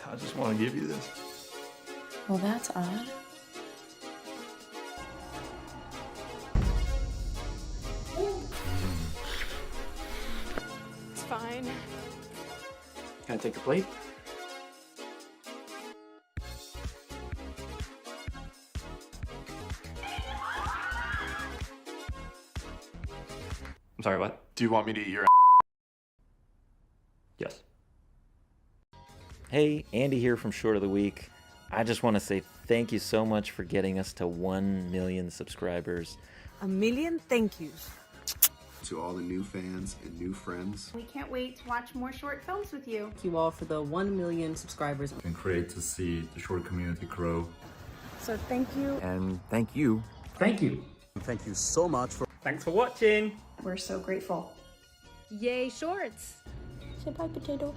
I just want to give you this. Well, that's odd. It's fine. Can I take the plate? I'm sorry, what? Do you want me to eat your Yes. Hey, Andy here from Short of the Week. I just want to say thank you so much for getting us to 1 million subscribers. A million thank yous. To all the new fans and new friends. We can't wait to watch more short films with you. Thank you all for the 1 million subscribers. and great to see the short community grow. So thank you. And thank you. Thank you. Thank you so much for Thanks for watching. We're so grateful. Yay, shorts! Say bye, potato.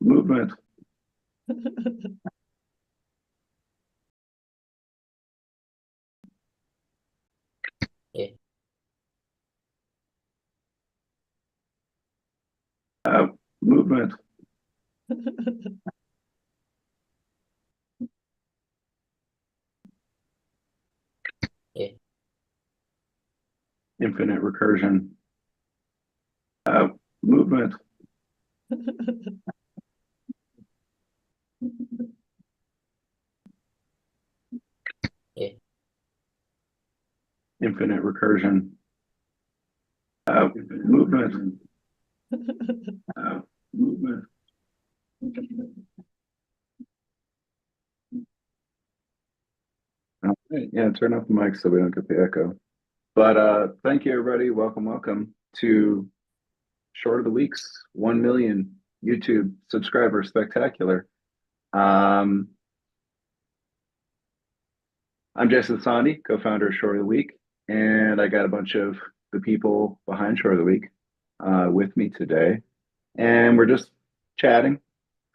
Movement. Movement. Infinite recursion. Movement. Infinite recursion. Movement. Movement. All right. Yeah, turn off the mic so we don't get the echo. But thank you, everybody. Welcome to Short of the Week's 1 million YouTube subscriber spectacular. I'm Jason Sandi, co-founder of Short of the Week, and I got a bunch of the people behind Short of the Week with me today, and we're just chatting,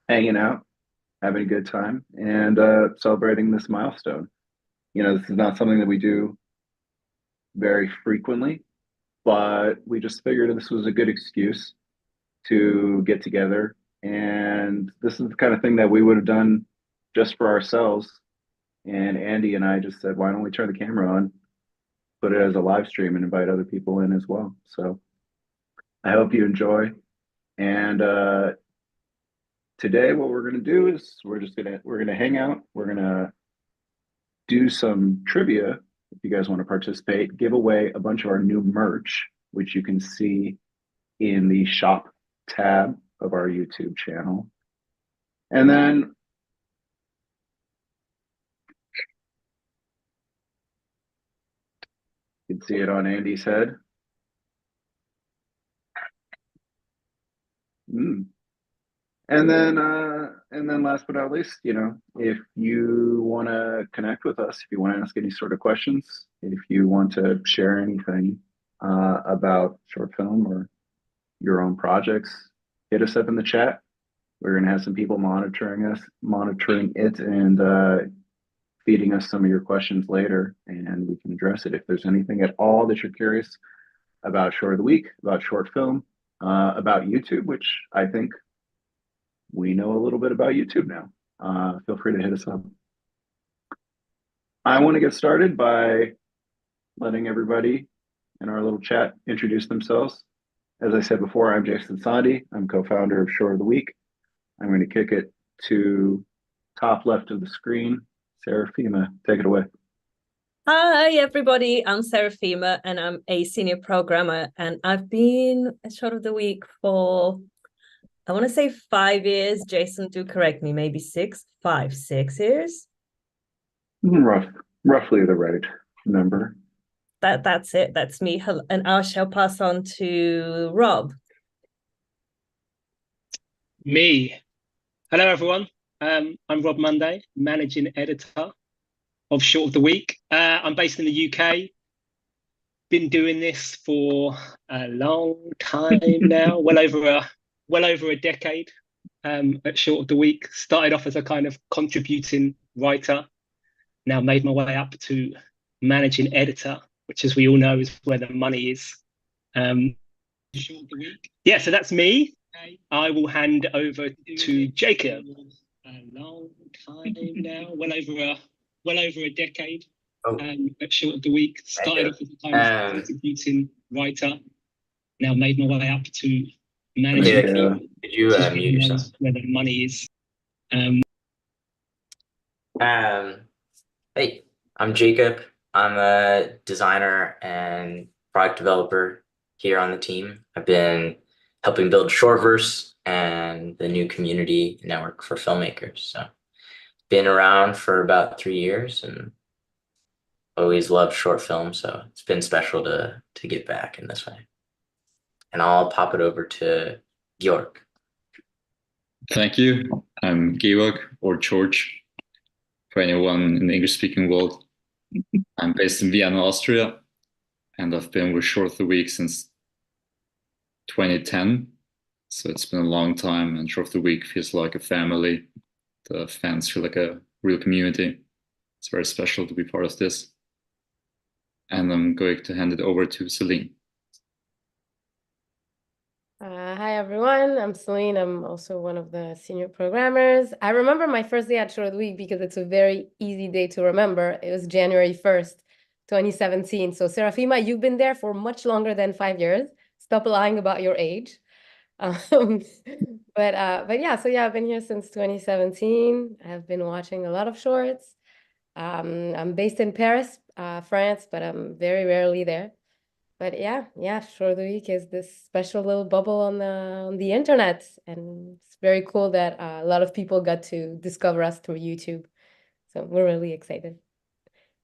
hanging out, having a good time, and celebrating this milestone. You know, this is not something that we do very frequently, but we just figured this was a good excuse to get together. And this is the kind of thing that we would have done just for ourselves. And Andy and I just said, why don't we turn the camera on, put it as a live stream, and invite other people in as well. So I hope you enjoy. And today what we're gonna do is we're gonna hang out. We're gonna do some trivia if you guys want to participate, give away a bunch of our new merch, which you can see in the shop tab of our YouTube channel. And then you can see it on Andy's head. And then last but not least, you know, if you want to connect with us, if you want to ask any sort of questions, if you want to share anything about short film or your own projects, hit us up in the chat. We're going to have some people monitoring it, and feeding us some of your questions later, and we can address it. If there's anything at all that you're curious about Short of the Week, about short film, about YouTube, which I think we know a little bit about YouTube now, feel free to hit us up. I want to get started by letting everybody in our little chat introduce themselves. As I said before, I'm Jason Sandi. I'm co-founder of Short of the Week. I'm going to kick it to top left of the screen. Serafima, take it away. Hi, everybody. I'm Serafima, and I'm a senior programmer. And I've been at Short of the Week for, I want to say 5 years. Jason, do correct me, maybe 6 years. Roughly the right number. That's it. That's me. And I shall pass on to Rob. Me. Hello, everyone. I'm Rob Monday, managing editor of Short of the Week. I'm based in the UK. Been doing this for a long time now, well over a decade. At Short of the Week, started off as a kind of contributing writer. Now made my way up to managing editor, which, as we all know, is where the money is. Short of the Week. Yeah, so that's me. I will hand over to Jacob. A long time now, well over a decade. At Short of the Week, started off as a kind of contributing writer. Now made my way up to managing. Could you mute yourself? Where the money is. Hey, I'm Jacob. I'm a designer and product developer here on the team. I've been helping build Shortverse and the new community network for filmmakers. So been around for about 3 years and always loved short films. So it's been special to get back in this way. And I'll pop it over to Georg. Thank you. I'm Georg, or George, for anyone in the English-speaking world. I'm based in Vienna, Austria, and I've been with Short of the Week since 2010. So it's been a long time, and Short of the Week feels like a family. The fans feel like a real community. It's very special to be part of this. And I'm going to hand it over to Celine. Hi, everyone. I'm Celine. I'm also one of the senior programmers. I remember my first day at Short of the Week because it's a very easy day to remember. It was January 1st, 2017. So Serafima, you've been there for much longer than 5 years. Stop lying about your age. But yeah, so yeah, I've been here since 2017. I've been watching a lot of shorts. I'm based in Paris, France, but I'm very rarely there. But yeah, Short of the Week is this special little bubble on the internet, and it's very cool that a lot of people got to discover us through YouTube. So we're really excited.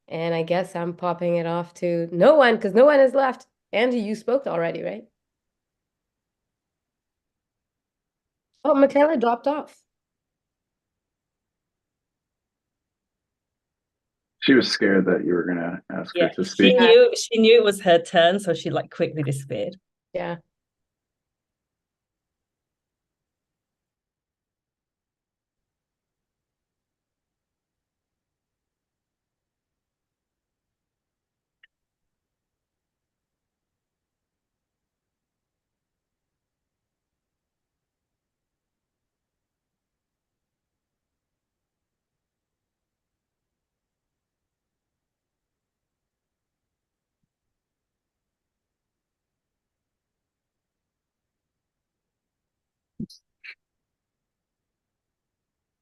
And I guess I'm popping it off to no one because no one is left. Angie, you spoke already, right? Oh, Michaela dropped off. She was scared that you were going to ask her to speak. She knew it was her turn, so she like quickly disappeared. Yeah.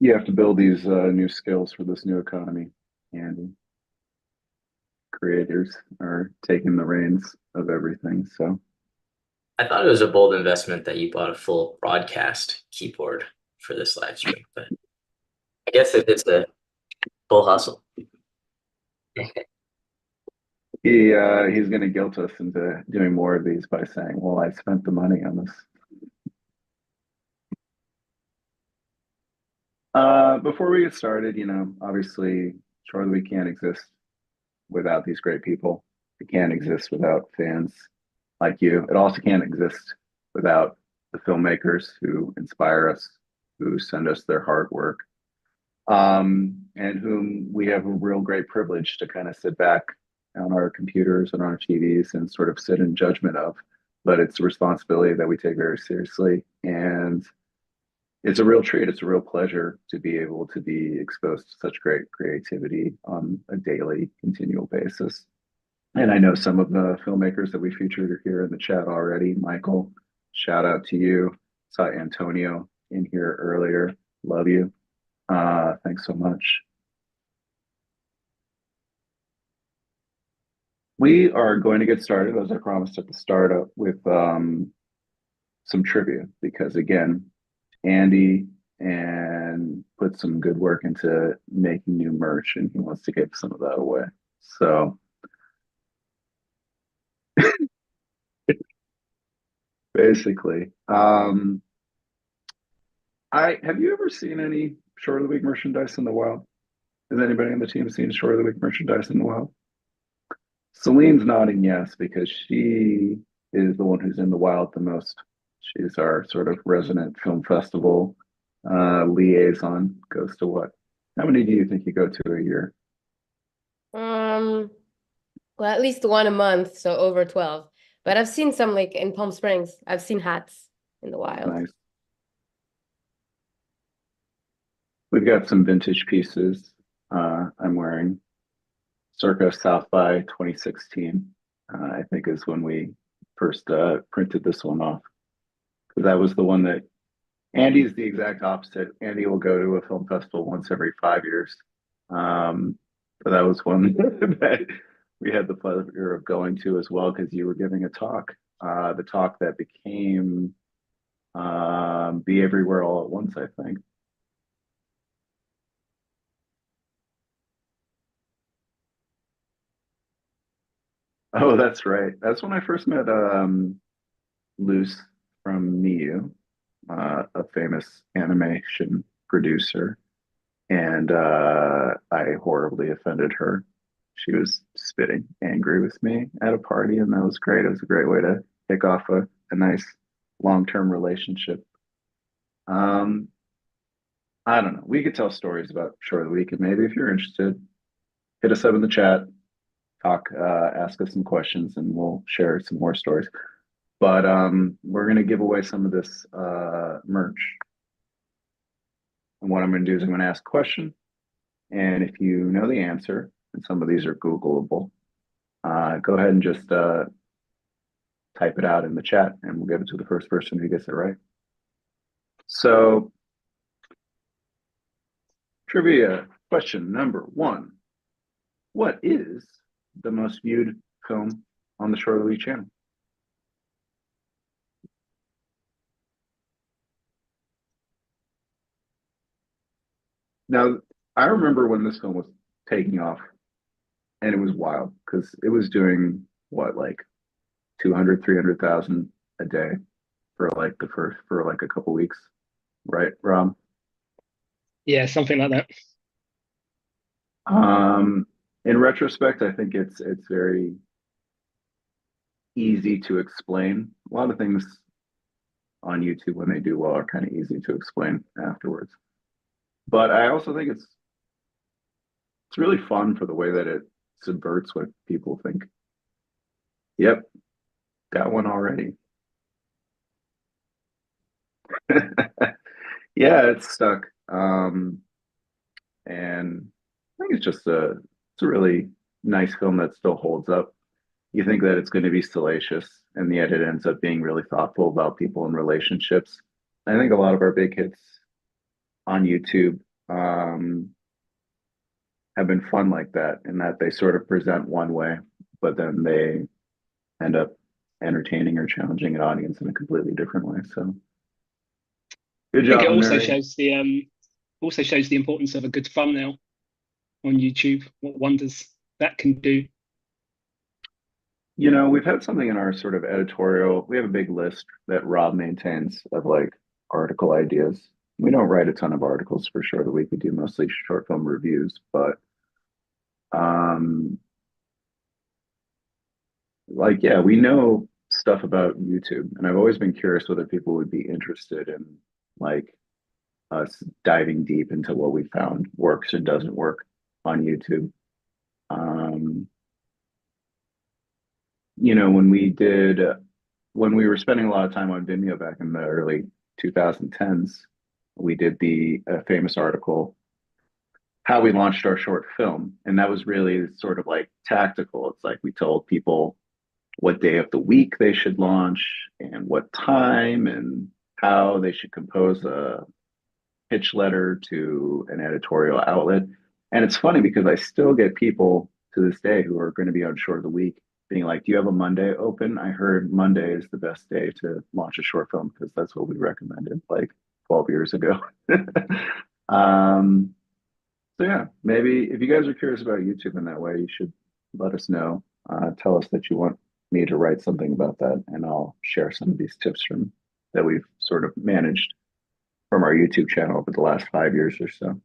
You have to build these new skills for this new economy, and creators are taking the reins of everything. So I thought it was a bold investment that you bought a full broadcast keyboard for this live stream, but I guess it's a full hustle. he's going to guilt us into doing more of these by saying, well, I spent the money on this. Before we get started, obviously, Short of the Week can't exist without these great people. It can't exist without fans like you. It also can't exist without the filmmakers who inspire us who send us their hard work, and whom we have a real great privilege to kind of sit back on our computers and our TVs and sort of sit in judgment of. But it's a responsibility that we take very seriously. And it's a real treat. It's a real pleasure to be able to be exposed to such great creativity on a daily, continual basis. And I know some of the filmmakers that we featured are here in the chat already. Michael, shout out to you. Saw Antonio in here earlier. Love you. Thanks so much. We are going to get started, as I promised at the start, with some trivia, because again, Andy and put some good work into making new merch, and he wants to give some of that away. So basically, I have you ever seen any Short of the Week merchandise in the wild? Has anybody on the team seen Short of the Week merchandise in the wild? Celine's nodding yes, because she is the one who's in the wild the most. She's our sort of resident film festival liaison. Goes to what? How many do you think you go to a year? Well, at least one a month, so over 12. But I've seen some like in Palm Springs. I've seen hats in the wild. Nice. We've got some vintage pieces I'm wearing. Circa South by 2016, I think is when we first printed this one off. Because that was the one that Andy's the exact opposite. Andy will go to a film festival once every 5 years. But that was one that we had the pleasure of going to as well, because you were giving a talk, the talk that became Be Everywhere All at Once, I think. Oh, that's right. That's when I first met Luce from Miu, a famous animation producer, and I horribly offended her. She was spitting angry with me at a party, and that was great. It was a great way to kick off a nice long-term relationship. I don't know. We could tell stories about Short of the Week, and maybe if you're interested, hit us up in the chat, talk, ask us some questions, and we'll share some more stories. But we're going to give away some of this merch. And what I'm going to do is I'm going to ask a question. And if you know the answer, and some of these are Googleable, go ahead and just type it out in the chat, and we'll give it to the first person who gets it right. So, trivia question number 1. What is the most viewed film on the Short of the Week channel? Now, I remember when this film was taking off, and it was wild because it was doing what, like 200, 300,000 a day for like a couple weeks, right, Rob? Yeah, something like that. In retrospect, I think it's very easy to explain. A lot of things on YouTube when they do well are kind of easy to explain afterwards. But I also think it's really fun for the way that it subverts what people think. Yep, got one already. Yeah, it's stuck. And I think it's a really nice film that still holds up. You think that it's going to be salacious, and yet it ends up being really thoughtful about people and relationships. I think a lot of our big hits on YouTube have been fun like that, in that they sort of present one way, but then they end up entertaining or challenging an audience in a completely different way. So, good job. I think it also Mary. shows the importance of a good thumbnail on YouTube. What wonders that can do. You know, we've had something in our sort of editorial. We have a big list that Rob maintains of like article ideas. We don't write a ton of articles for Short of the Week. We do mostly short film reviews, but like, yeah, we know stuff about YouTube, and I've always been curious whether people would be interested in like us diving deep into what we found works and doesn't work on YouTube. You know, when we were spending a lot of time on Vimeo back in the early 2010s, we did the famous article, How We Launched Our Short Film. And that was really sort of like tactical. It's like we told people what day of the week they should launch and what time and how they should compose a pitch letter to an editorial outlet. And it's funny because I still get people to this day who are going to be on Short of the Week being like, do you have a Monday open? I heard Monday is the best day to launch a short film because that's what we recommended like 12 years ago. So yeah, maybe if you guys are curious about YouTube in that way, you should let us know. Tell us that you want me to write something about that, and I'll share some of these tips from that we've sort of managed from our YouTube channel over the last 5 years or so.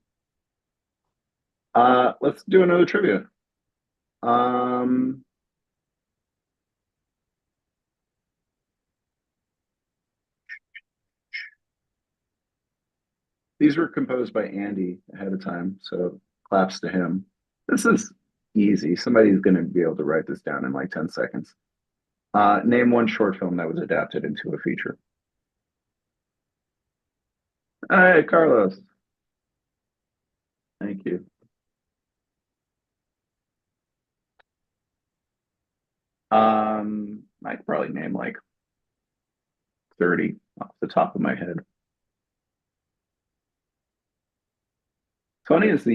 Let's do another trivia. These were composed by Andy ahead of time, so claps to him. This is easy. Somebody's going to be able to write this down in like 10 seconds. Name one short film that was adapted into a feature. Hey, Carlos. Thank you. I could probably name like 30 off the top of my head. Funny is,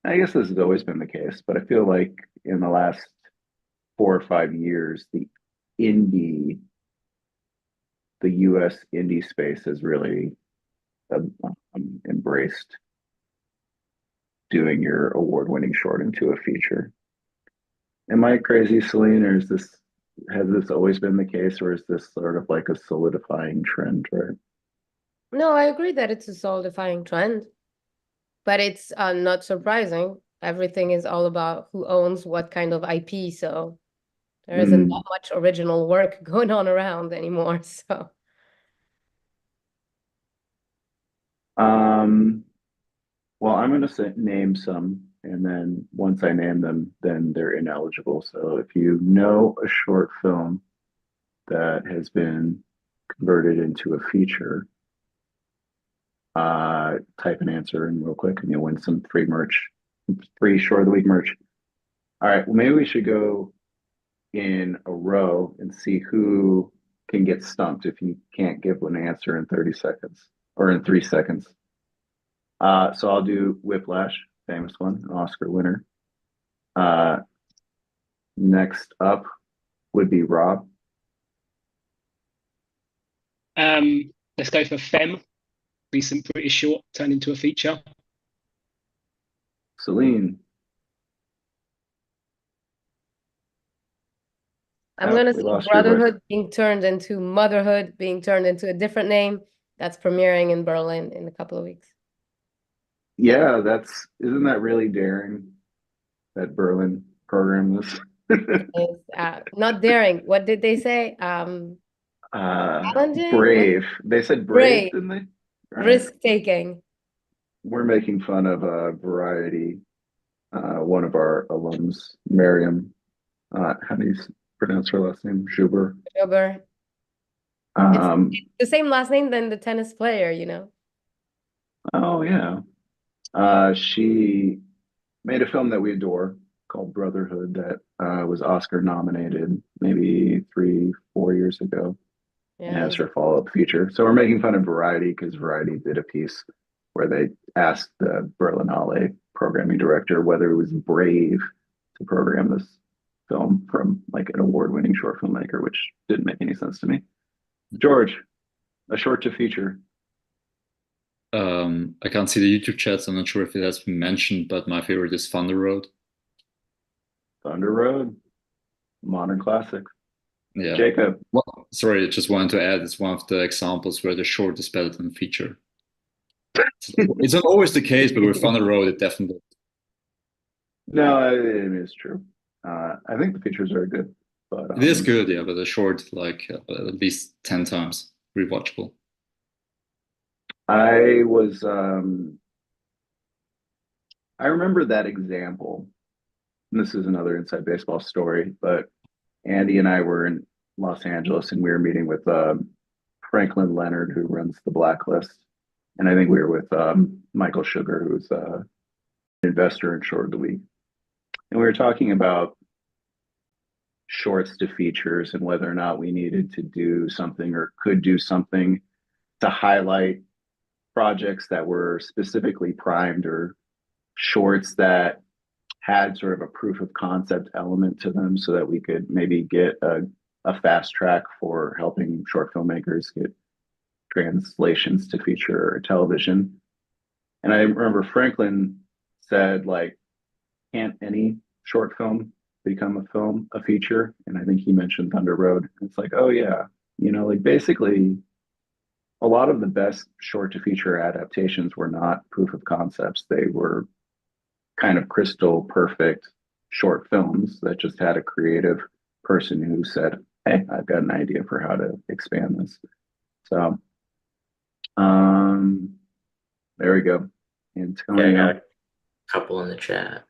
I guess this has always been the case, but I feel like in the last 4 or 5 years, the US indie space has really embraced doing your award-winning short into a feature. Am I crazy, Celine, or has this always been the case, or is this sort of like a solidifying trend, right? No, I agree that it's a solidifying trend, but it's not surprising. Everything is all about who owns what kind of IP, so there isn't that much original work going on around anymore. So, well, I'm going to name some, and then once I name them, then they're ineligible. So if you know a short film that has been converted into a feature, type an answer in real quick, and you'll win some free merch, free Short of the Week merch. All right, well, maybe we should go in a row and see who can get stumped if you can't give an answer in 30 seconds or in 3 seconds. So I'll do Whiplash, famous one, an Oscar winner. Next up would be Rob. Let's go for Femme, recent British short turned into a feature. Celine. I'm going to say Brotherhood being turned into Motherhood, being turned into a different name. That's premiering in Berlin in a couple of weeks. Yeah, isn't that really daring? That Berlin program was. Not daring. What did they say? Brave. They said brave, didn't they? Right. Risk taking. We're making fun of Variety. One of our alums, Miriam. How do you pronounce her last name? Schuber. Schuber. It's the same last name than the tennis player, you know. Oh yeah. She made a film that we adore called Brotherhood that was Oscar nominated maybe 3-4 years ago. And has her follow-up feature. So we're making fun of Variety because Variety did a piece where they asked the Berlinale programming director whether it was brave to program this film from like an award-winning short filmmaker, which didn't make any sense to me. George, a short to feature. I can't see the YouTube chats. I'm not sure if it has been mentioned, but my favorite is Thunder Road. Thunder Road, modern classic. Yeah. Jacob. Well, sorry, just wanted to add, it's one of the examples where the short is better than the feature. It's not always the case, but with Thunder Road, it definitely. No, it's true. I think the features are good, but it is good, yeah. But the short, like at least 10 times rewatchable. I was I remember that example. And this is another inside baseball story, but Andy and I were in Los Angeles and we were meeting with Franklin Leonard, who runs the Blacklist. And I think we were with Michael Sugar, who's an investor in Short of the Week. And we were talking about shorts to features and whether or not we needed to do something or could do something to highlight projects that were specifically primed or shorts that had sort of a proof of concept element to them so that we could maybe get a fast track for helping short filmmakers get translations to feature or television. And I remember Franklin said, like, can't any short film become a feature? And I think he mentioned Thunder Road. It's like, oh yeah, like basically a lot of the best short to feature adaptations were not proof of concepts. They were kind of crystal perfect short films that just had a creative person who said, hey, I've got an idea for how to expand this. So there we go. Antonio. Yeah, I got a couple in the chat.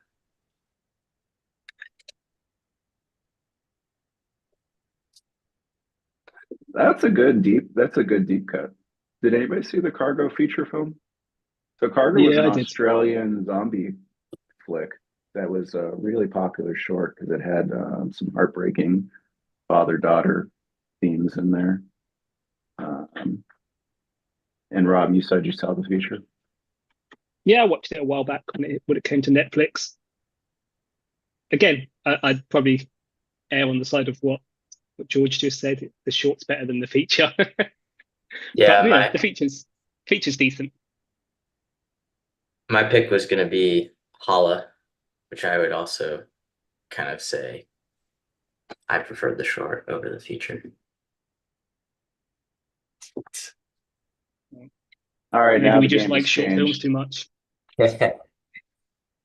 That's a good deep cut. Did anybody see the Cargo feature film? So Cargo was an Australian zombie flick that was a really popular short because it had some heartbreaking father-daughter themes in there. And Rob, you said you saw the feature? Yeah, I watched it a while back when it came to Netflix. Again, I'd probably err on the side of what George just said. The short's better than the feature. Yeah, but the feature's decent. My pick was going to be Hala, which I would also kind of say I prefer the short over the feature. All right, maybe now we the just game like has short changed. films too much.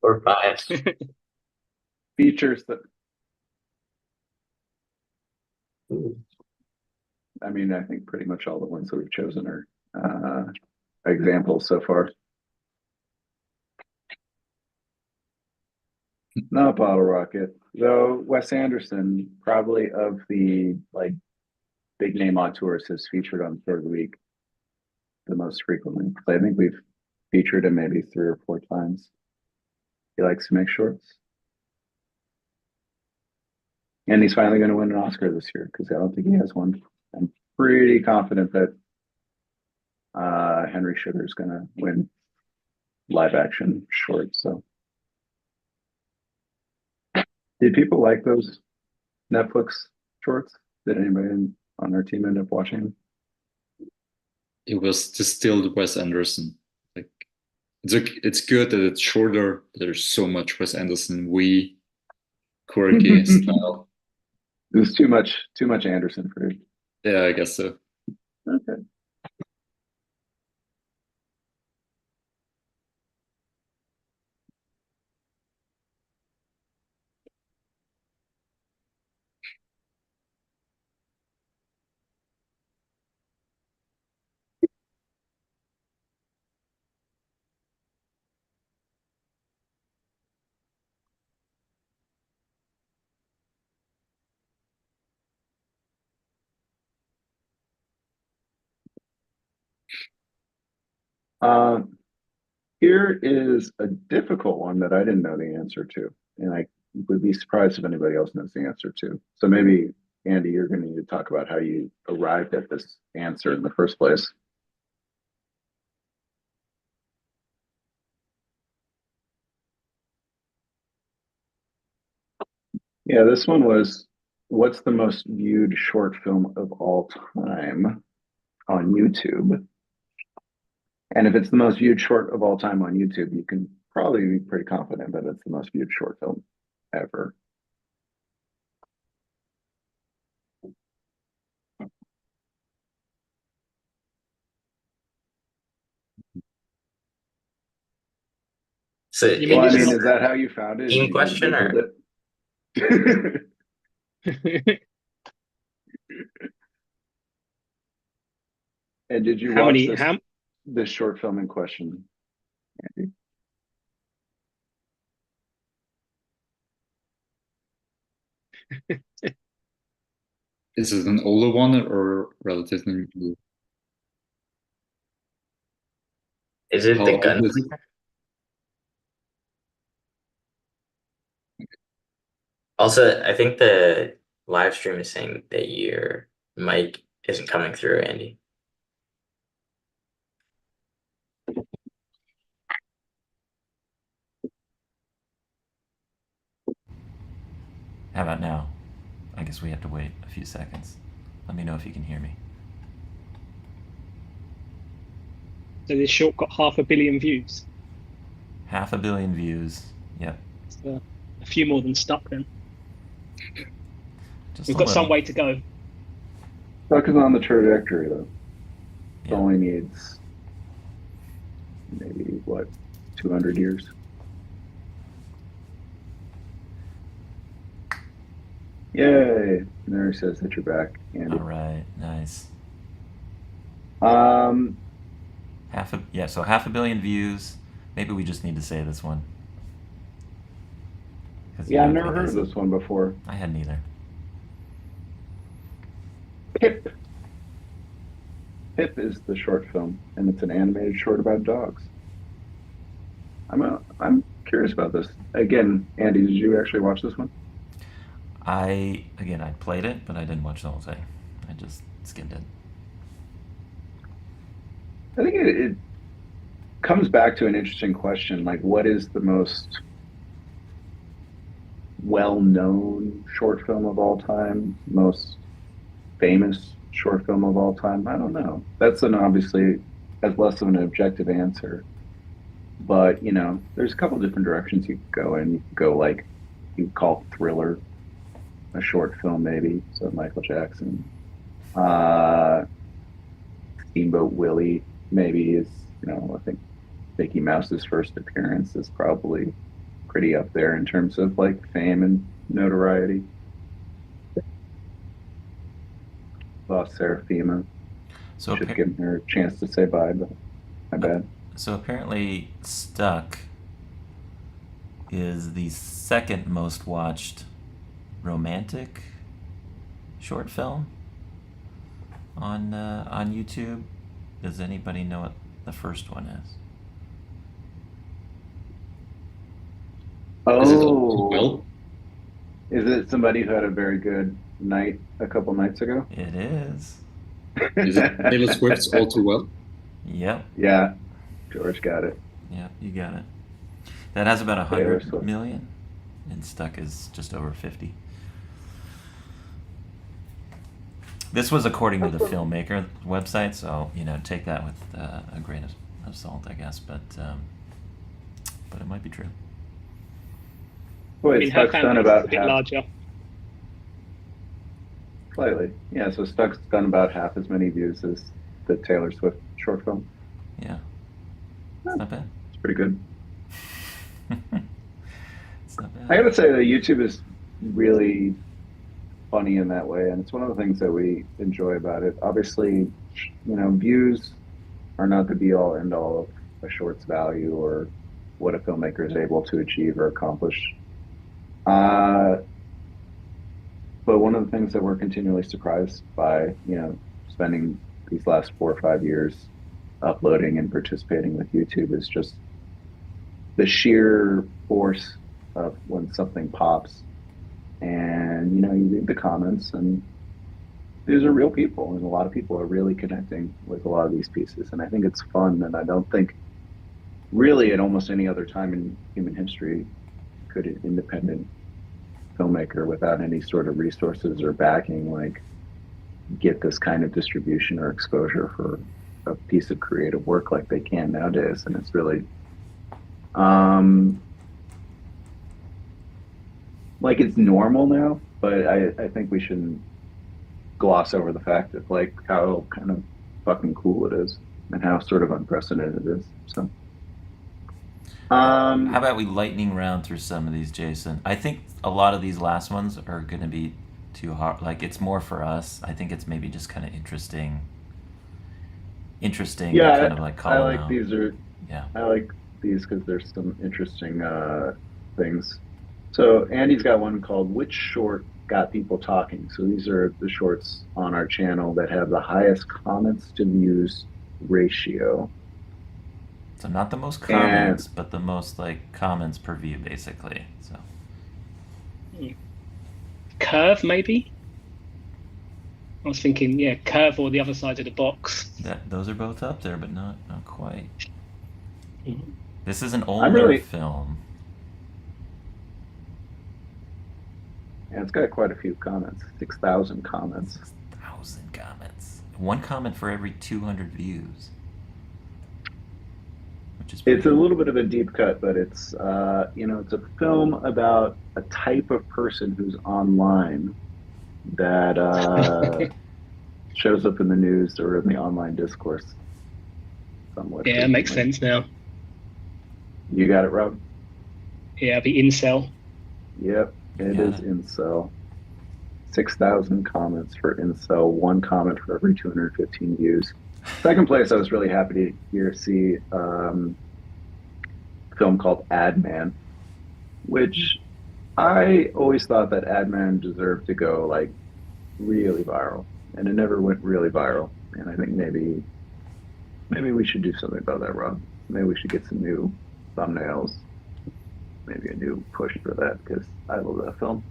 Or five. Features that Ooh. I mean, I think pretty much all the ones that we've chosen are examples so far. Not Bottle Rocket, though. Wes Anderson, probably of the like big name auteurs, has featured on Third Week the most frequently. I think we've featured him maybe 3 or 4 times. He likes to make shorts, and he's finally going to win an Oscar this year because I don't think he has one. I'm pretty confident that Henry Sugar is going to win live action shorts. So, did people like those Netflix shorts? Did anybody on our team end up watching them? It was distilled Wes Anderson. Like it's good that it's shorter, but there's so much Wes Anderson quirky style. It was too much Anderson for you. Yeah, I guess so. Okay. Here is a difficult one that I didn't know the answer to, and I would be surprised if anybody else knows the answer to. So maybe, Andy, you're going to need to talk about how you arrived at this answer in the first place. Yeah, this one was, what's the most viewed short film of all time on YouTube? And if it's the most viewed short of all time on YouTube, you can probably be pretty confident that it's the most viewed short film ever. So well, I mean, is that how you found it? Team question or? And did you how watch many this? the short film in question, Andy? Is it an older one or relatively new? Is it How the old gun? is it? Also, I think the live stream is saying that your mic isn't coming through, Andy. How about now? I guess we have to wait a few seconds. Let me know if you can hear me. So this short got 500 million views. 500 million views. Yep. So a few more than Stuck then. Just We've a got some little. way to go. Stuck is on the trajectory though. It Yeah. only needs maybe what 200 years. Yay! Mary says that you're back, Andy. All right. Nice. Um, So 500 million views. Maybe we just need to say this one. 'Cause, yeah, I've like never heard I of said, this one before. I hadn't either. Pip. Pip is the short film, and it's an animated short about dogs. I'm curious about this. Again, Andy, did you actually watch this one? I played it, but I didn't watch the whole thing. I just skimmed it. I think it comes back to an interesting question, like what is the most well-known short film of all time, most famous short film of all time? I don't know. That's obviously has less of an objective answer. But, there's a couple different directions you could go in. You could go like, you could call Thriller a short film maybe, so Michael Jackson. Steamboat Willie maybe is, I think Mickey Mouse's first appearance is probably pretty up there in terms of like fame and notoriety. Lost Seraphima. So Should have given her a chance to say bye, but my bad. So apparently, Stuck is the second most watched romantic short film on YouTube. Does anybody know what the first one is? Oh, is it somebody who had a very good night a couple nights ago? It is. Is it Taylor Swift's All Too Well? Yep. Yeah, George got it. Yep, you got it. That has about Taylor 100 Swift. million, and Stuck is just over 50. This was according to the filmmaker website, so take that with a grain of salt, I guess. But it might be true. Boy, I mean, her Stuck's fan done base is about a bit half, larger. slightly. Yeah, so Stuck's done about half as many views as the Taylor Swift short film. Yeah, it's not bad. It's pretty good. It's not bad. I gotta say that YouTube is really funny in that way, and it's one of the things that we enjoy about it. Obviously, views are not the be-all, end-all of a short's value or what a filmmaker is able to achieve or accomplish. But one of the things that we're continually surprised by, spending these last 4 or 5 years uploading and participating with YouTube is just the sheer force of when something pops and, you read the comments and these are real people and a lot of people are really connecting with a lot of these pieces. And I think it's fun. And I don't think really at almost any other time in human history could an independent filmmaker without any sort of resources or backing get this kind of distribution or exposure for a piece of creative work like they can nowadays. And it's really it's normal now, but I think we shouldn't gloss over the fact of how kind of fucking cool it is and how sort of unprecedented it is. So how about we lightning round through some of these, Jason? I think a lot of these last ones are going to be too hard. It's more for us. I think it's maybe just kind of interesting interesting to Yeah, kind of like call I them like out. these are Yeah. I like these because there's some interesting things. So Andy's got one called "Which Short Got People Talking?" So these are the shorts on our channel that have the highest comments to views ratio. So not the most And comments, but the most like comments per view, basically. So Curve, maybe? I was thinking, yeah, curve or the other side of the box. those are both up there, but not quite. Mhm. This is an I'm older really, film. and it's got quite a few comments, 6,000 comments. 6,000 comments. One comment for every 200 views. Which is It's a pretty. little bit of a deep cut, but it's it's a film about a type of person who's online that shows up in the news or in the online discourse somewhat Yeah, makes frequently. sense now. You got it, Rob? Yeah, the incel. Yep, it got is it. incel. 6,000 comments for incel, one comment for every 215 views. Second place, I was really happy to see a film called Ad Man, which I always thought that Ad Man deserved to go like really viral, and it never went really viral. And I think maybe we should do something about that, Rob. Maybe we should get some new thumbnails, maybe a new push for that because I love that film.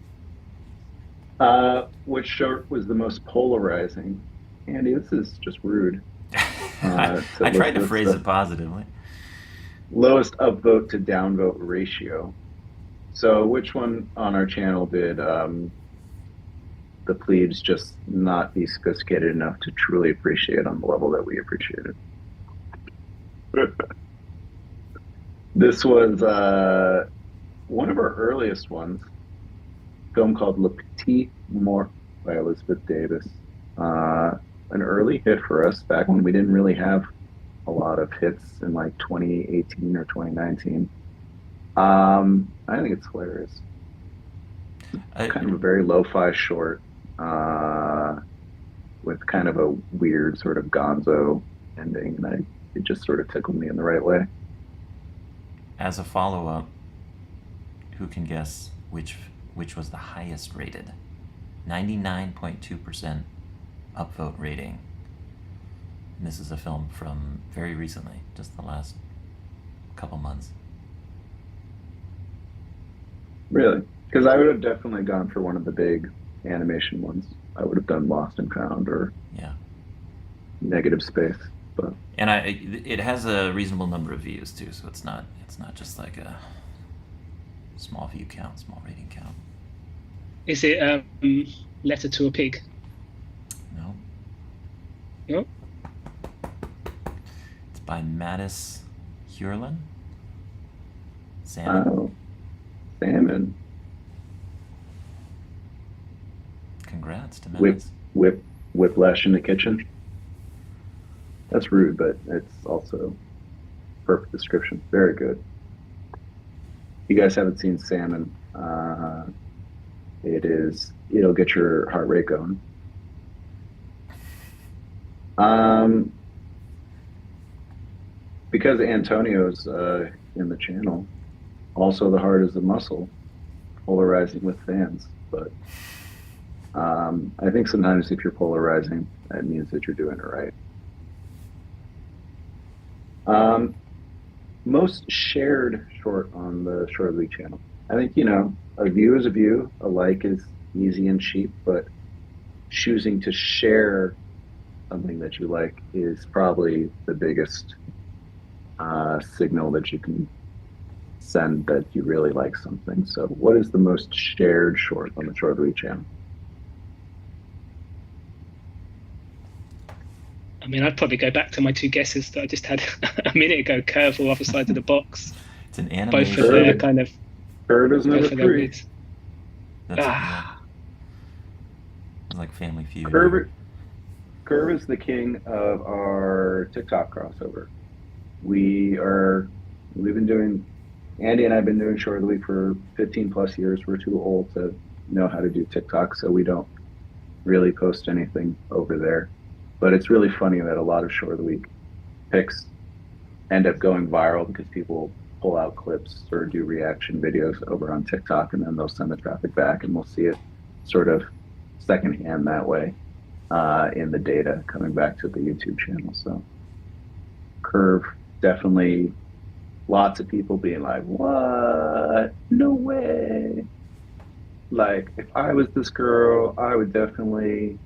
Which short was the most polarizing? Andy, this is just rude. I tried to phrase it positively. Lowest upvote to downvote ratio. So, which one on our channel did the plebes just not be sophisticated enough to truly appreciate on the level that we appreciated? This was one of our earliest ones, a film called Le Petit Mort by Elizabeth Davis. An early hit for us back when we didn't really have a lot of hits in like 2018 or 2019. I think it's hilarious. Kind of a very lo-fi short with kind of a weird sort of gonzo ending, and it just sort of tickled me in the right way. As a follow-up, who can guess which was the highest rated? 99.2% upvote rating. And this is a film from very recently, just the last couple months. Really? Because I would have definitely gone for one of the big animation ones. I would have done Lost and Found or Negative Space. But and it has a reasonable number of views too, so it's not just like a small view count, small rating count. Is it Letter to a Pig? No. No? It's by Mattis Hurlin. Salmon. Oh, Salmon. Congrats to Mattis. Whiplash in the Kitchen. That's rude, but it's also perfect description. Very good. You guys haven't seen Salmon. It'll get your heart rate going. Because Antonio's in the channel, also the heart is a muscle, polarizing with fans. But I think sometimes if you're polarizing, that means that you're doing it right. Most shared short on the Short of the Week channel. I think, a view is a view, a like is easy and cheap, but choosing to share something that you like is probably the biggest signal that you can send that you really like something. So what is the most shared short on the Short of the Week channel? I mean, I'd probably go back to my two guesses that I just had a minute ago, Curve or Other Side of the Box. It's an animation. Both of their kind of... Curve is number 3. That's it's like Family Feud. Curve is the king of our TikTok crossover. We've been doing, Andy and I have been doing Short of the Week for 15 plus years. We're too old to know how to do TikTok, so we don't really post anything over there. But it's really funny that a lot of Short of the Week pics end up going viral because people pull out clips or do reaction videos over on TikTok, and then they'll send the traffic back, and we'll see it sort of secondhand that way in the data coming back to the YouTube channel. So Curve, definitely lots of people being like, what? No way. Like, if I was this girl, I would definitely,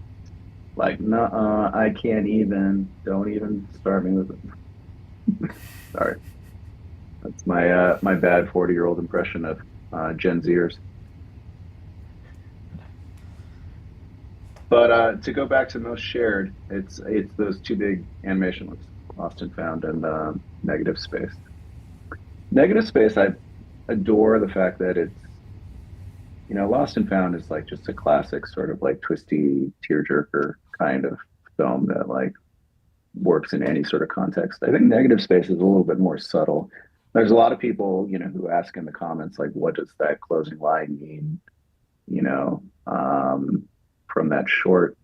like, nuh-uh, I can't even, don't even start me with it. Sorry. That's my bad 40-year-old impression of Gen Zers. But to go back to most shared, it's those two big animation ones, Lost and Found and Negative Space. Negative Space, I adore the fact that it's, you know, Lost and Found is like just a classic sort of like twisty tearjerker kind of film that like works in any sort of context. I think Negative Space is a little bit more subtle. There's a lot of people, you know, who ask in the comments like, what does that closing line mean? You know, from that short.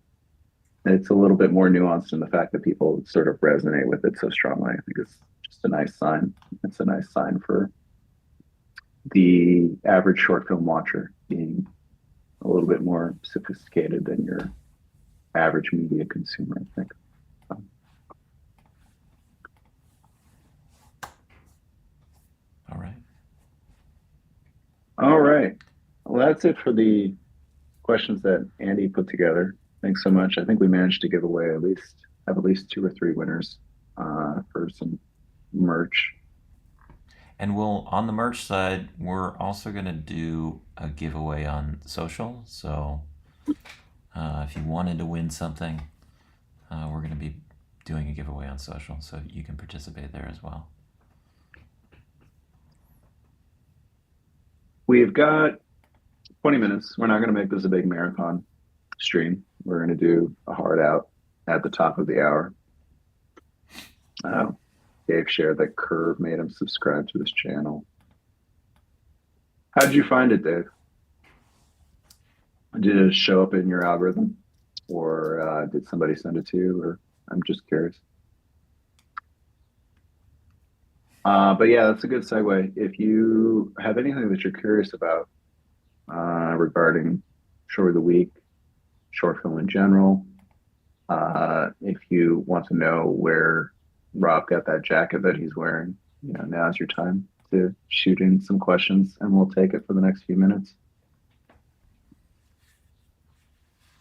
It's a little bit more nuanced in the fact that people sort of resonate with it so strongly. I think it's just a nice sign. It's a nice sign for the average short film watcher being a little bit more sophisticated than your average media consumer, I think. All right. All right. Well, that's it for the questions that Andy put together. Thanks so much. I think we managed to give away at least 2 or 3 winners for some merch. And we'll, on the merch side, we're also going to do a giveaway on social. So if you wanted to win something, we're going to be doing a giveaway on social, so you can participate there as well. We've got 20 minutes. We're not going to make this a big marathon stream. We're going to do a hard out at the top of the hour. Dave shared that Curve made him subscribe to this channel. How did you find it, Dave? Did it show up in your algorithm, or did somebody send it to you? Or I'm just curious. But yeah, that's a good segue. If you have anything that you're curious about regarding Short of the Week, short film in general, if you want to know where Rob got that jacket that he's wearing, you know, now's your time to shoot in some questions, and we'll take it for the next few minutes.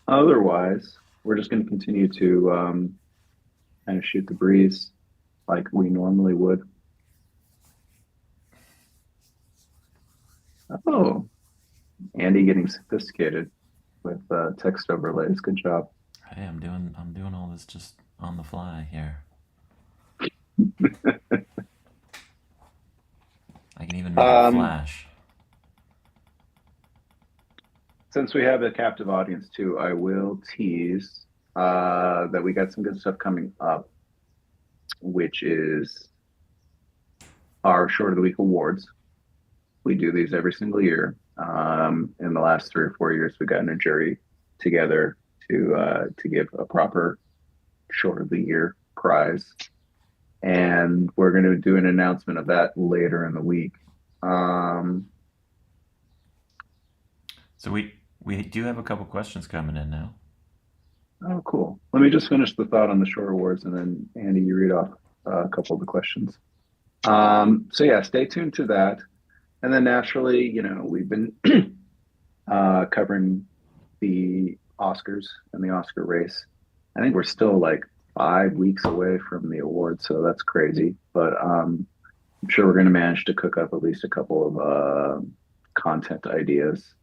Otherwise, we're just going to continue to kind of shoot the breeze like we normally would. Oh, Andy getting sophisticated with text overlays. Good job. Hey, I'm doing all this just on the fly here. I can even make it flash. Since we have a captive audience too, I will tease that we got some good stuff coming up, which is our Short of the Week awards. We do these every single year. In the last 3 or 4 years, we've gotten a jury together to give a proper Short of the Year prize, and we're going to do an announcement of that later in the week. So we do have a couple questions coming in now. Oh, cool. Let me just finish the thought on the short awards, and then Andy, you read off a couple of the questions. So yeah, stay tuned to that. And then naturally, you know, we've been covering the Oscars and the Oscar race. I think we're still like 5 weeks away from the awards, so that's crazy. But I'm sure we're going to manage to cook up at least a couple of content ideas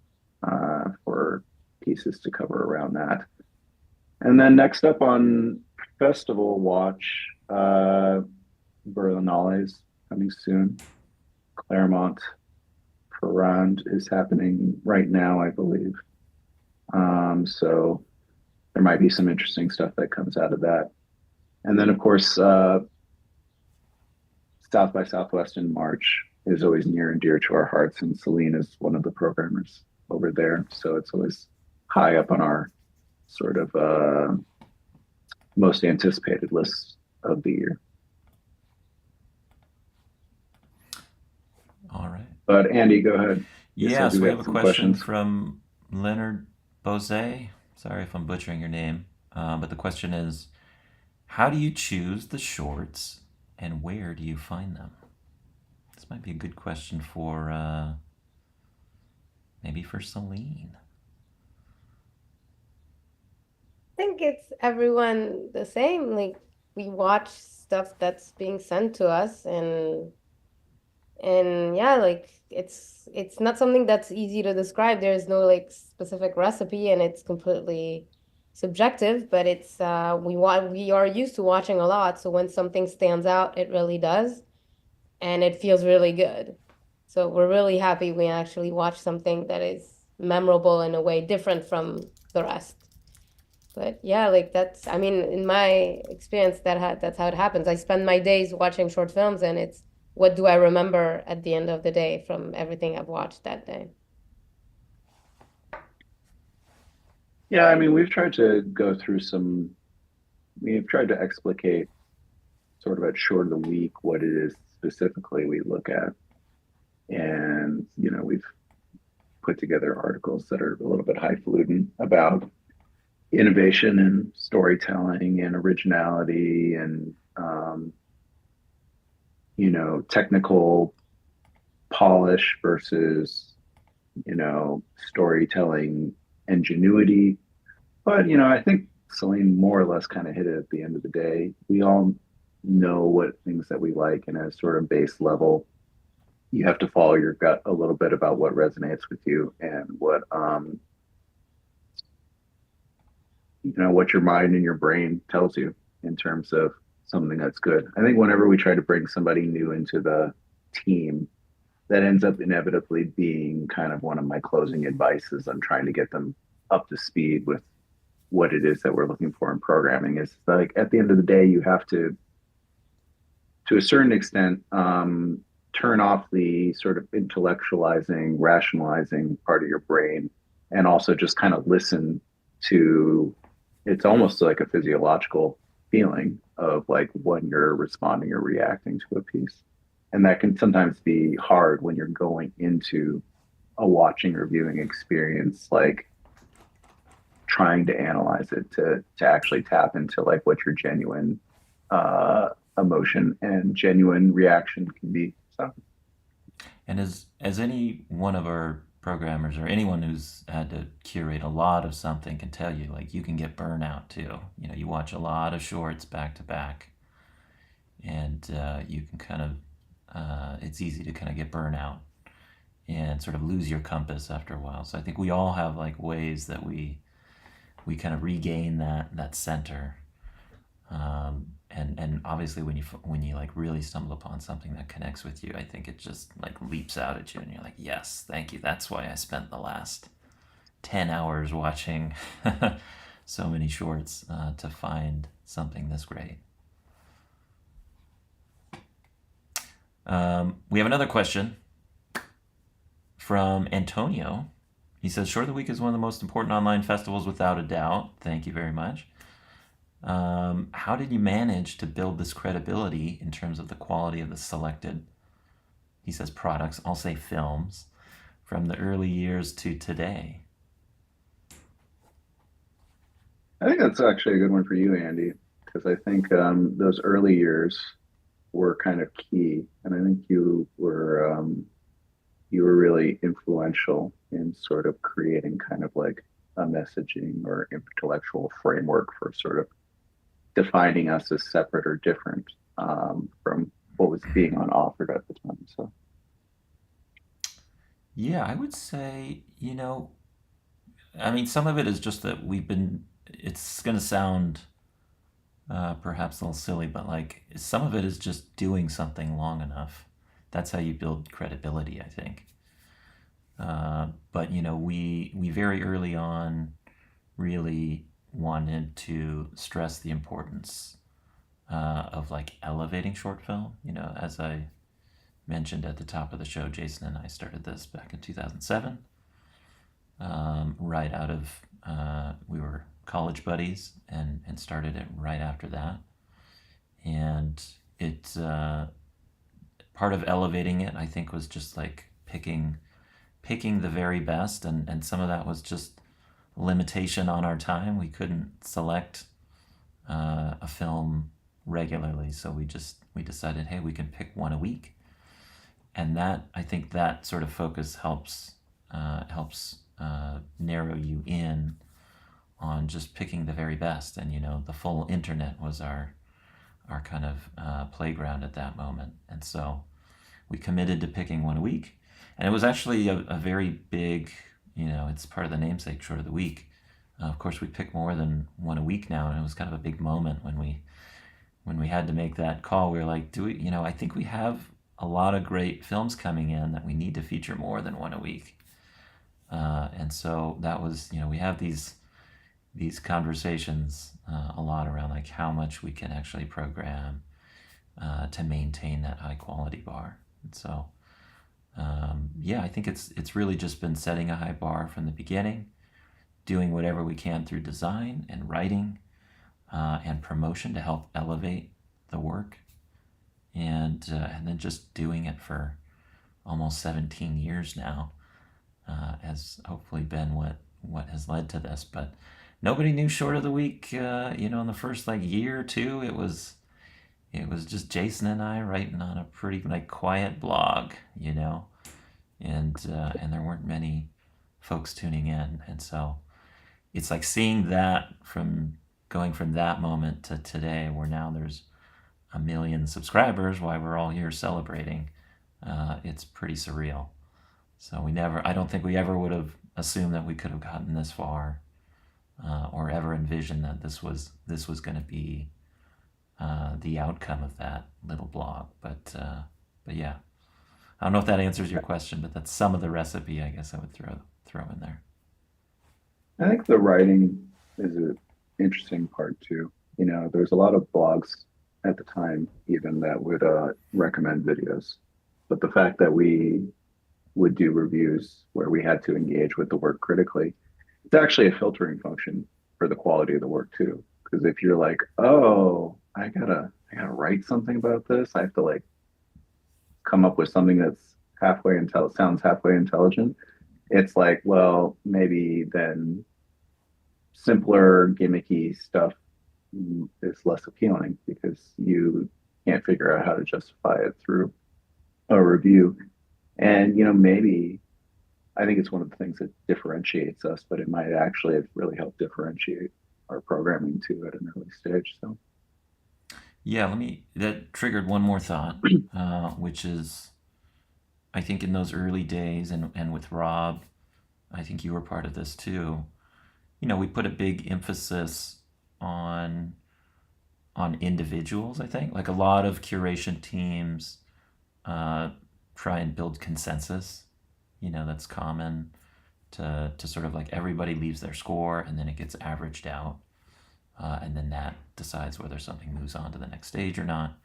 for pieces to cover around that. And then next up on Festival Watch, Berlinale's coming soon. Claremont Ferrand is happening right now, I believe. So there might be some interesting stuff that comes out of that. And then, of course, South by Southwest in March is always near and dear to our hearts, and Celine is one of the programmers over there. So it's always high up on our sort of most anticipated list of the year. All right. But Andy, go ahead. Yes, we have a some question questions. from Leonard Bose. Sorry if I'm butchering your name, but the question is, how do you choose the shorts and where do you find them? This might be a good question for maybe for Celine. I think it's everyone the same. Like we watch stuff that's being sent to us, and yeah, like it's not something that's easy to describe. There's no like specific recipe, and it's completely subjective. But it's we are used to watching a lot, so when something stands out, it really does, and it feels really good. So we're really happy we actually watch something that is memorable in a way different from the rest. But yeah, like that's, I mean, in my experience, that's how it happens. I spend my days watching short films, and it's what do I remember at the end of the day from everything I've watched that day. Yeah, I mean, we've tried to go through we've tried to explicate sort of at short of the week what it is specifically we look at. And, we've put together articles that are a little bit highfalutin about innovation and storytelling and originality and, technical polish versus, storytelling ingenuity. But, I think Celine more or less kind of hit it at the end of the day. We all know what things that we like, and at a sort of base level, you have to follow your gut a little bit about what resonates with you and what your mind and your brain tells you in terms of something that's good. I think whenever we try to bring somebody new into the team, that ends up inevitably being kind of one of my closing advices. I'm trying to get them up to speed with what it is that we're looking for in programming. Is like at the end of the day, you have to a certain extent, turn off the sort of intellectualizing, rationalizing part of your brain, and also just kind of listen to. It's almost like a physiological feeling of like when you're responding or reacting to a piece, and that can sometimes be hard when you're going into a watching or viewing experience, like trying to analyze it to actually tap into like what your genuine emotion and genuine reaction can be. So, And as any one of our programmers or anyone who's had to curate a lot of something can tell you, like you can get burnout too. You watch a lot of shorts back to back, and you can kind of it's easy to kind of get burnout and sort of lose your compass after a while. So I think we all have like ways that we kind of regain that center. And obviously when you like really stumble upon something that connects with you, I think it just like leaps out at you and you're like, yes, thank you. That's why I spent the last 10 hours watching so many shorts to find something this great. We have another question from Antonio. He says, Short of the Week is one of the most important online festivals without a doubt. Thank you very much. How did you manage to build this credibility in terms of the quality of the selected, he says, products, I'll say films, from the early years to today? I think that's actually a good one for you, Andy, because I think those early years were kind of key, and I think you were really influential in sort of creating kind of like a messaging or intellectual framework for sort of defining us as separate or different from what was being on offered at the time. So, yeah, I would say, I mean, some of it is just that it's going to sound perhaps a little silly, but like some of it is just doing something long enough. That's how you build credibility, I think. But, we very early on really wanted to stress the importance of like elevating short film. As I mentioned at the top of the show, Jason and I started this back in 2007. Right out of, we were college buddies and started it right after that. And part of elevating it, I think, was just like picking the very best, and some of that was just limitation on our time. We couldn't select a film regularly, so we decided, hey, we can pick one a week, and that, I think, that sort of focus helps narrow you in on just picking the very best. And the full internet was our kind of playground at that moment, and so we committed to picking one a week. And it was actually a very big, it's part of the namesake, Short of the Week. Of course, we pick more than one a week now, and it was kind of a big moment when we had to make that call. We were like, I think we have a lot of great films coming in that we need to feature more than one a week. And so that was, we have these conversations a lot around like how much we can actually program to maintain that high quality bar. And so, I think it's really just been setting a high bar from the beginning, doing whatever we can through design and writing and promotion to help elevate the work, and then just doing it for almost 17 years now has hopefully been what has led to this. But nobody knew Short of the Week, in the first year or two. It was just Jason and I writing on a pretty quiet blog, and there weren't many folks tuning in. And so it's like seeing that going from that moment to today, where now there's 1 million subscribers, why we're all here celebrating. It's pretty surreal. So I don't think we ever would have assumed that we could have gotten this far, or ever envisioned that this was going to be the outcome of that little blog. But yeah, I don't know if that answers your question, but that's some of the recipe, I guess I would throw in there. I think the writing is an interesting part too. There's a lot of blogs at the time even that would recommend videos, but the fact that we would do reviews where we had to engage with the work critically, it's actually a filtering function for the quality of the work too. Because if you're like, oh, I gotta write something about this, I have to come up with something that's sounds halfway intelligent. It's like, well, maybe then simpler, gimmicky stuff is less appealing because you can't figure out how to justify it through a review. And maybe I think it's one of the things that differentiates us, but it might actually have really helped differentiate our programming too at an early stage. So yeah, that triggered one more thought, which is, I think in those early days, and with Rob, I think you were part of this too. We put a big emphasis on individuals. I think a lot of curation teams try and build consensus. That's common to sort of everybody leaves their score and then it gets averaged out, and then that decides whether something moves on to the next stage or not.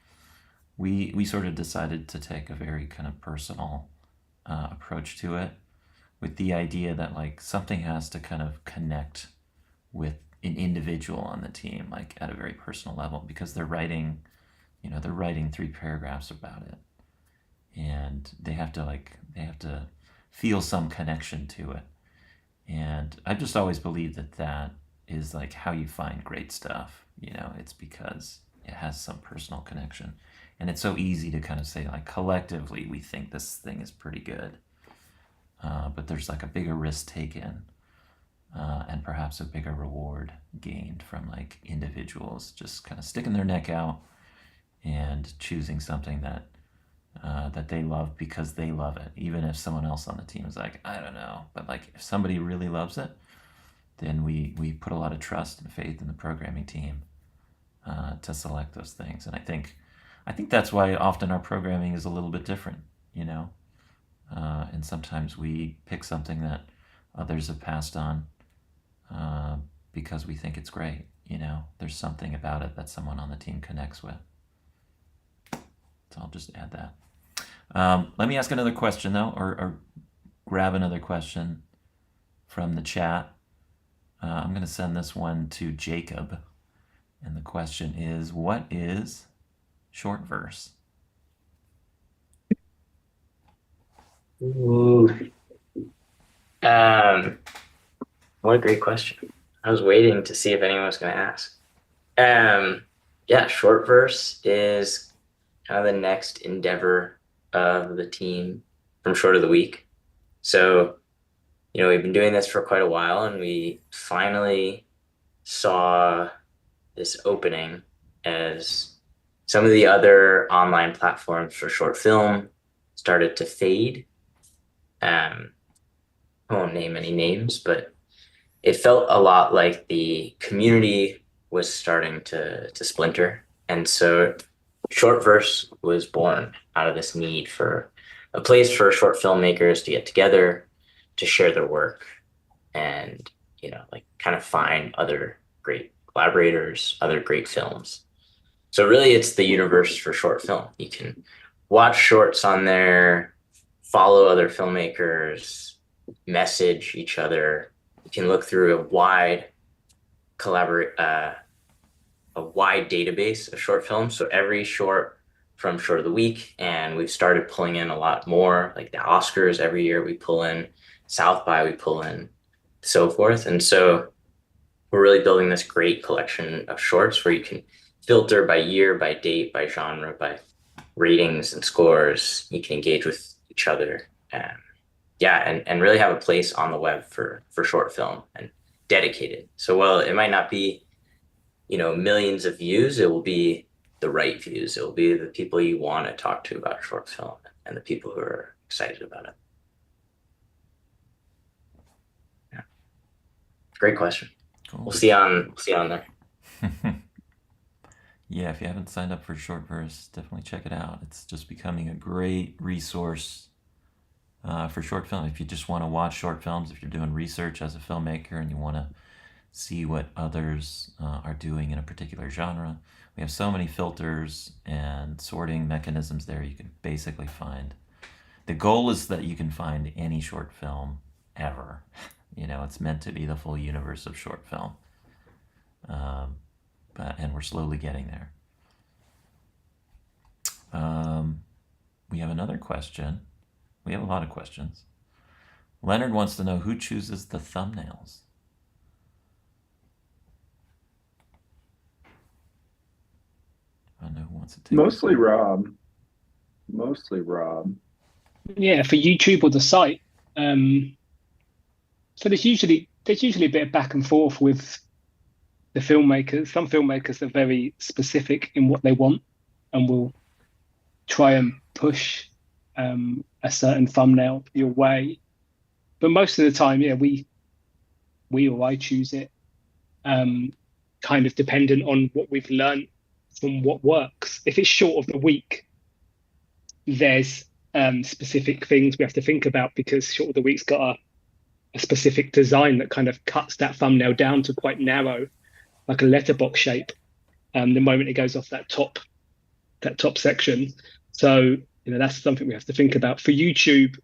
We sort of decided to take a very kind of personal approach to it, with the idea that something has to kind of connect with an individual on the team, at a very personal level, because they're writing 3 paragraphs about it, and they have to feel some connection to it. And I've just always believed that is how you find great stuff. It's because it has some personal connection, and it's so easy to kind of say collectively we think this thing is pretty good, but there's a bigger risk taken, and perhaps a bigger reward gained from individuals just kind of sticking their neck out and choosing something that they love because they love it, even if someone else on the team is I don't know. But if somebody really loves it, then we put a lot of trust and faith in the programming team to select those things. And I think that's why often our programming is a little bit different, and sometimes we pick something that others have passed on because we think it's great. There's something about it that someone on the team connects with. So I'll just add that. Let me ask another question though, or grab another question from the chat. I'm going to send this one to Jacob, and the question is, what is Shortverse? Ooh. What a great question. I was waiting to see if anyone was going to ask. Yeah, Shortverse is kind of the next endeavor of the team from Short of the Week. So, we've been doing this for quite a while, and we finally saw this opening as some of the other online platforms for short film started to fade. I won't name any names, but it felt a lot like the community was starting to splinter. And so Shortverse was born out of this need for a place for short filmmakers to get together, to share their work, and, like kind of find other great collaborators, other great films. So really it's the universe for short film. You can watch shorts on there, follow other filmmakers, message each other. You can look through a wide database of short films. So every short from Short of the Week, and we've started pulling in a lot more, like the Oscars every year we pull in, South by we pull in, so forth. And so we're really building this great collection of shorts where you can filter by year, by date, by genre, by ratings and scores. You can engage with each other. And really have a place on the web for short film and dedicated. So while it might not be, millions of views, it will be the right views. It will be the people you want to talk to about short film and the people who are excited about it. Yeah. Great question. Cool. We'll see on there. Yeah, if you haven't signed up for Shortverse, definitely check it out. It's just becoming a great resource for short film. If you just want to watch short films, if you're doing research as a filmmaker and you want to see what others are doing in a particular genre, we have so many filters and sorting mechanisms there. You can basically find, the goal is that you can find any short film ever. It's meant to be the full universe of short film. And we're slowly getting there. We have another question. We have a lot of questions. Leonard wants to know who chooses the thumbnails. I don't know who wants to take Mostly Rob. Mostly Rob. Yeah, for YouTube or the site. So there's usually a bit of back and forth with the filmmakers. Some filmmakers are very specific in what they want and will try and push a certain thumbnail your way. But most of the time, yeah, we or I choose it, kind of dependent on what we've learned from what works. If it's Short of the Week, there's specific things we have to think about because Short of the Week's got a specific design that kind of cuts that thumbnail down to quite narrow, like a letterbox shape. The moment it goes off that top section. So, that's something we have to think about. For YouTube,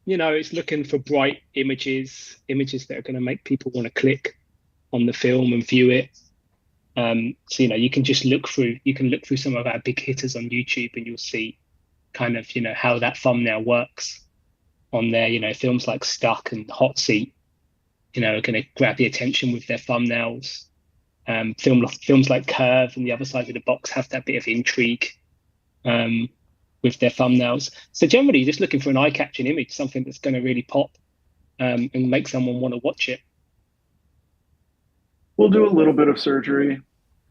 it's looking for bright images that are going to make people want to click on the film and view it. So, you can just look through some of our big hitters on YouTube and you'll see kind of, how that thumbnail works on there. Films like Stuck and Hot Seat, are going to grab the attention with their thumbnails. Films like Curve and The Other Side of the Box have that bit of intrigue with their thumbnails. So generally, just looking for an eye-catching image, something that's going to really pop and make someone want to watch it. We'll do a little bit of surgery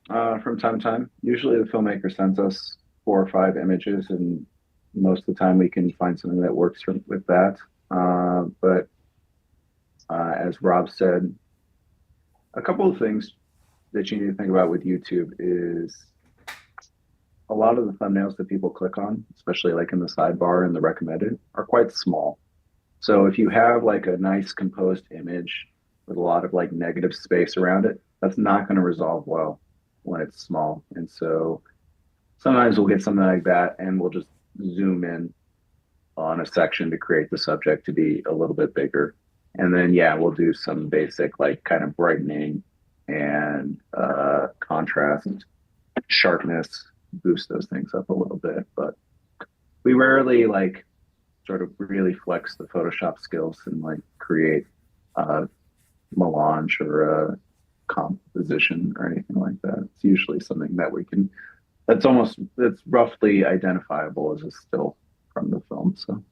from time to time. Usually the filmmaker sends us 4 or 5 images, and most of the time we can find something that works with that. But as Rob said, a couple of things that you need to think about with YouTube is a lot of the thumbnails that people click on, especially like in the sidebar and the recommended, are quite small. So if you have like a nice composed image with a lot of like negative space around it, that's not going to resolve well when it's small. And so sometimes we'll get something like that and we'll just zoom in on a section to create the subject to be a little bit bigger. And then, yeah, we'll do some basic like kind of brightening and contrast, sharpness, boost those things up a little bit. But we rarely like sort of really flex the Photoshop skills and like create a melange or a composition or anything like that. It's usually something that that's roughly identifiable as a still from the film. So.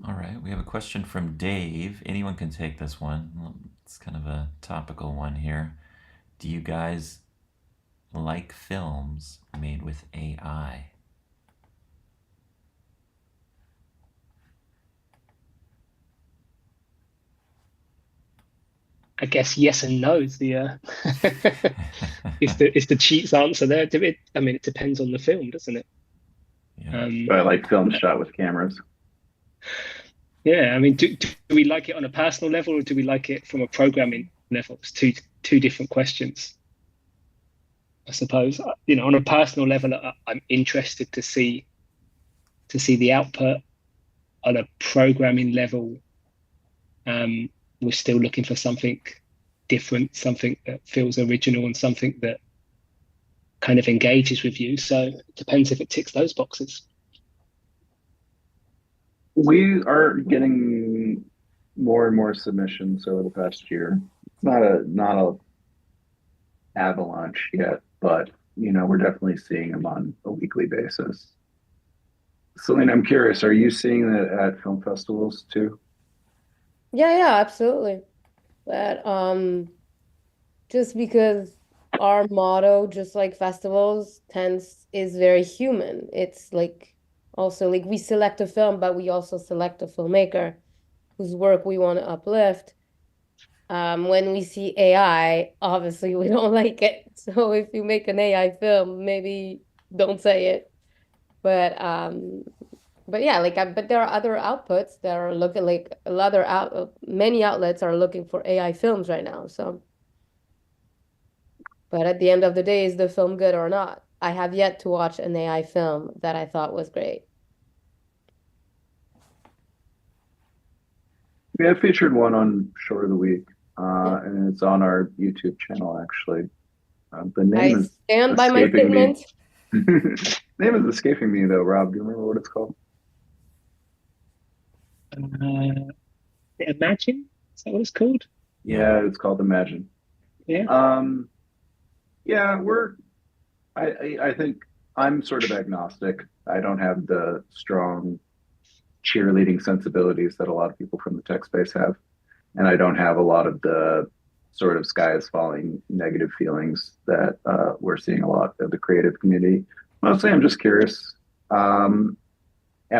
All right, we have a question from Dave. Anyone can take this one. It's kind of a topical one here. Do you guys like films made with AI? I guess yes and no is the is the cheats answer there. I mean, it depends on the film, doesn't it? Yeah. But I like film shot with cameras. Yeah, I mean, do we like it on a personal level, or do we like it from a programming level? It's two different questions, I suppose. On a personal level, I'm interested to see the output. On a programming level, we're still looking for something different, something that feels original, and something that kind of engages with you. So it depends if it ticks those boxes. We are getting more and more submissions over the past year. It's not a avalanche yet, but we're definitely seeing them on a weekly basis. Selena, I'm curious, are you seeing that at film festivals too? Yeah, absolutely. But just because our motto, just like festivals, is very human. It's like also like we select a film, but we also select a filmmaker whose work we want to uplift. When we see AI, obviously we don't like it. So if you make an AI film, maybe don't say it. But yeah, but there are other outputs that are looking like many outlets are looking for AI films right now. So, but at the end of the day, is the film good or not? I have yet to watch an AI film that I thought was great. We have featured one on Short of the Week, and it's on our YouTube channel actually. The name is stand by my escaping me. statement. Name is escaping me though, Rob. Do you remember what it's called? Imagine? Is that what it's called? Yeah, it's called Imagine. Yeah. Yeah, I think I'm sort of agnostic. I don't have the strong cheerleading sensibilities that a lot of people from the tech space have. And I don't have a lot of the sort of sky is falling negative feelings that we're seeing a lot of the creative community. Mostly I'm just curious. And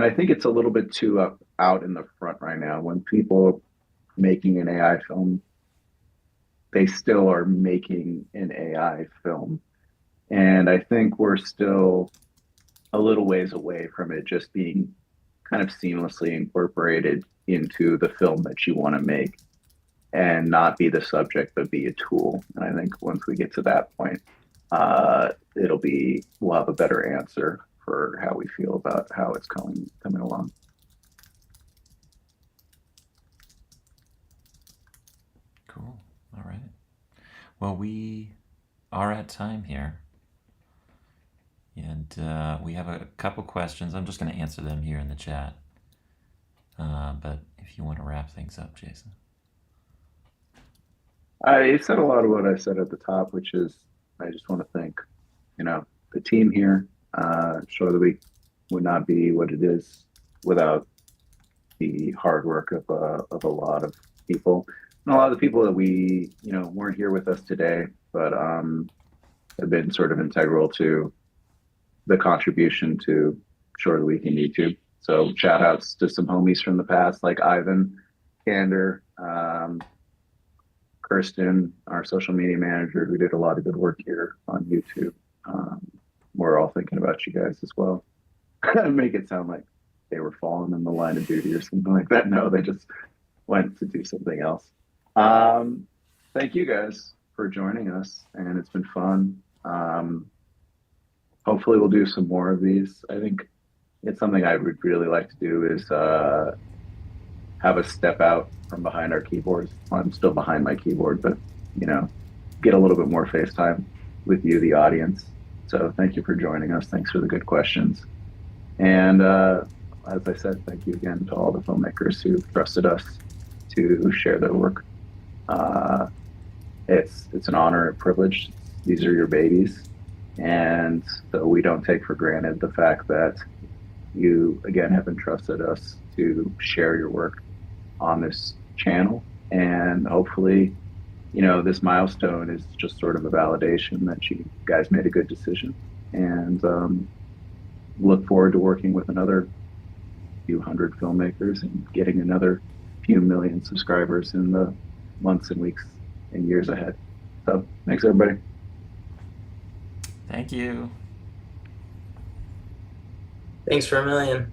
I think it's a little bit too out in the front right now. When people are making an AI film, they still are making an AI film. And I think we're still a little ways away from it just being kind of seamlessly incorporated into the film that you want to make and not be the subject, but be a tool. And I think once we get to that point, we'll have a better answer for how we feel about how it's coming along. Cool. All right. Well, we are at time here. And we have a couple questions. I'm just going to answer them here in the chat. But if you want to wrap things up, Jason. I said a lot of what I said at the top, which is I just want to thank, the team here. Show of the Week would not be what it is without the hard work of a lot of people. And a lot of the people that we, weren't here with us today, but have been sort of integral to the contribution to Short of the Week in YouTube. So shout outs to some homies from the past like Ivan, Kander, Kirsten, our social media manager, who did a lot of good work here on YouTube. We're all thinking about you guys as well. Make it sound like they were falling in the line of duty or something like that. No, they just went to do something else. Thank you guys for joining us, and it's been fun. Hopefully we'll do some more of these. I think it's something I would really like to do is have a step out from behind our keyboards. Well, I'm still behind my keyboard, but get a little bit more FaceTime with you, the audience. So thank you for joining us. Thanks for the good questions. And as I said, thank you again to all the filmmakers who trusted us to share their work. It's an honor and privilege. These are your babies, and so we don't take for granted the fact that you again have entrusted us to share your work on this channel. And hopefully, this milestone is just sort of a validation that you guys made a good decision. And look forward to working with another few hundred filmmakers and getting another few million subscribers in the months and weeks and years ahead. So thanks, everybody. Thank you. Thanks for a million.